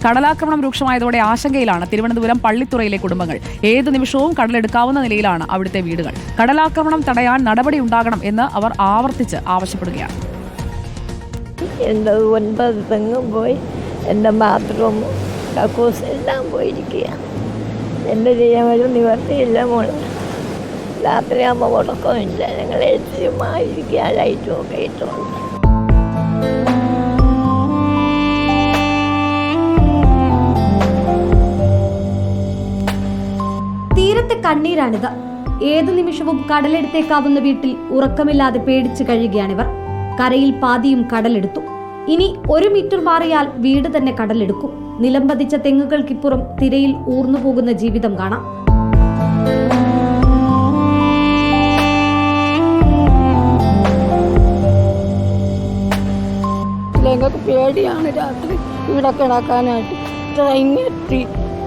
കടലാക്രമണം രൂക്ഷമായതോടെ ആശങ്കയിലാണ് തിരുവനന്തപുരം പള്ളിത്തുറയിലെ കുടുംബങ്ങൾ. ഏതു നിമിഷവും കടലെടുക്കാവുന്ന നിലയിലാണ് അവിടുത്തെ വീടുകൾ. കടലാക്രമണം തടയാൻ നടപടിയുണ്ടാകണം എന്ന് അവർ ആവർത്തിച്ച് ആവശ്യപ്പെടുകയാണ്. എൻ്റെ 9 തെങ്ങും പോയി, എൻ്റെ ബാത്റൂമും കക്കൂസ് എല്ലാം പോയിരിക്കുക. എൻ്റെ ചെയ്യാൻ ഒരു നിവർത്തിയില്ല മോളെ. രാത്രിയാകുമ്പോൾ ഉറക്കമില്ല. ഞങ്ങൾ ചുമ്മായിരിക്കുക, ലൈറ്റും ഒക്കെ ഇട്ടുകൊണ്ട്. തീരത്തെ കണ്ണീരാണിത്. ഏതു നിമിഷവും കടലെടുത്തേക്കാവുന്ന വീട്ടിൽ ഉറക്കമില്ലാതെ പേടിച്ചു കഴിയുകയാണിവർ. കരയിൽ പാതിയും കടലെടുത്തു. ഇനി 1 മീറ്റർ മാറിയാൽ വീട് തന്നെ കടലെടുക്കും. നിലംപതിച്ച തെങ്ങുകൾക്കിപ്പുറം തിരയിൽ ഊർന്നു പോകുന്ന ജീവിതം കാണാം. ഞങ്ങൾക്ക് പേടിയാണ് രാത്രി ഇവിടെ കിടക്കാനായിട്ട്. ഇങ്ങെത്തി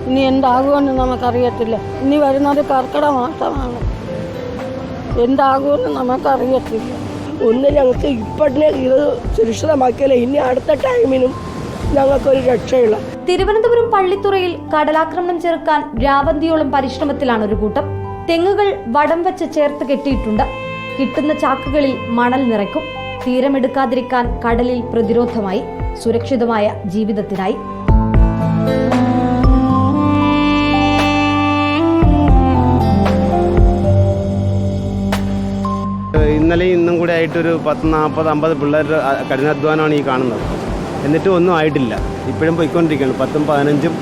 ഇനി എന്താകുമെന്ന് നമുക്കറിയത്തില്ല. ഇനി വരുന്നത് കർക്കിടക മാസമാണ്. എന്താകുമെന്ന് നമുക്കറിയത്തില്ല. ഒന്ന് ഞങ്ങൾക്ക് ഇപ്പോഴേ ഇത് സുരക്ഷിതമാക്കിയാലേ ഇനി അടുത്ത ടൈമിനും ഞങ്ങൾക്കൊരു രക്ഷയില്ല. തിരുവനന്തപുരം പള്ളിത്തുറയിൽ കടലാക്രമണം ചെറുക്കാൻ രാവന്തിയോളം പരിശ്രമത്തിലാണ് ഒരു കൂട്ടം. തെങ്ങുകൾ വടം വെച്ച് ചേർത്ത് കെട്ടിയിട്ടുണ്ട്. കിട്ടുന്ന ചാക്കുകളിൽ മണൽ നിറയ്ക്കും. തീരമെടുക്കാതിരിക്കാൻ കടലിൽ പ്രതിരോധമായി, സുരക്ഷിതമായ ജീവിതത്തിനായി. ഇന്നലെയും ഇന്നും കൂടെ ആയിട്ടൊരു 10, 40, 50 പിള്ളേരുടെ കഠിനാധ്വാനമാണ് ഈ കാണുന്നത്. എന്നിട്ടും ഒന്നും ആയിട്ടില്ല. ഇപ്പോഴും പോയിക്കൊണ്ടിരിക്കുകയാണ്. 10ഉം 15ഉം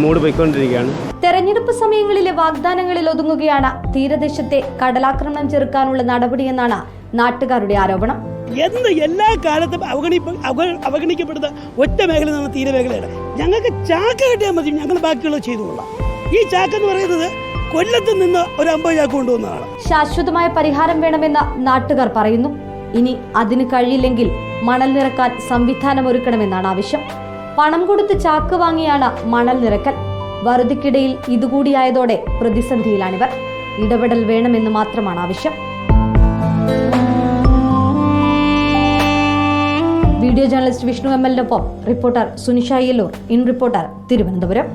മൂട് പോയിക്കൊണ്ടിരിക്കുകയാണ്. തെരഞ്ഞെടുപ്പ് സമയങ്ങളിലെ വാഗ്ദാനങ്ങളിൽ ഒതുങ്ങുകയാണ് തീരദേശത്തെ കടലാക്രമണം ചെറുക്കാനുള്ള നടപടിയെന്നാണ് നാട്ടുകാരുടെ ആരോപണം. എല്ലാ കാലത്തും അവഗണിക്കപ്പെടുന്ന ഒറ്റ മേഖല എന്നാണ് തീരമേഖലയാണ്. ഞങ്ങൾക്ക് ചാക്ക് കിട്ടിയാൽ മതി, ഞങ്ങൾ ബാക്കിയുള്ളത് ചെയ്തുകൊള്ളാം. ഈ ചാക്ക് എന്ന് പറയുന്നത് കൊല്ലത്ത് നിന്ന് ഒരു 50 ചാക്ക് കൊണ്ടുവന്നതാണ്. ശാശ്വതമായ പരിഹാരം വേണമെന്ന് നാട്ടുകാർ പറയുന്നു. ഇനി അതിന് കഴിയില്ലെങ്കിൽ മണൽ നിറക്കാൻ സംവിധാനം ഒരുക്കണമെന്നാണ് ആവശ്യം. പണം കൊടുത്ത് ചാക്ക് വാങ്ങിയാണ് മണൽ നിറക്കൽ. വറുതിക്കിടയിൽ ഇതുകൂടിയായതോടെ പ്രതിസന്ധിയിലാണിവർ. ഇടപെടൽ വേണമെന്ന് മാത്രമാണ് ആവശ്യം. വീഡിയോ ജേർണലിസ്റ്റ് വിഷ്ണു ML-നൊപ്പം reporter Sunisha Yellur, in reporter, Thiruvananthapuram.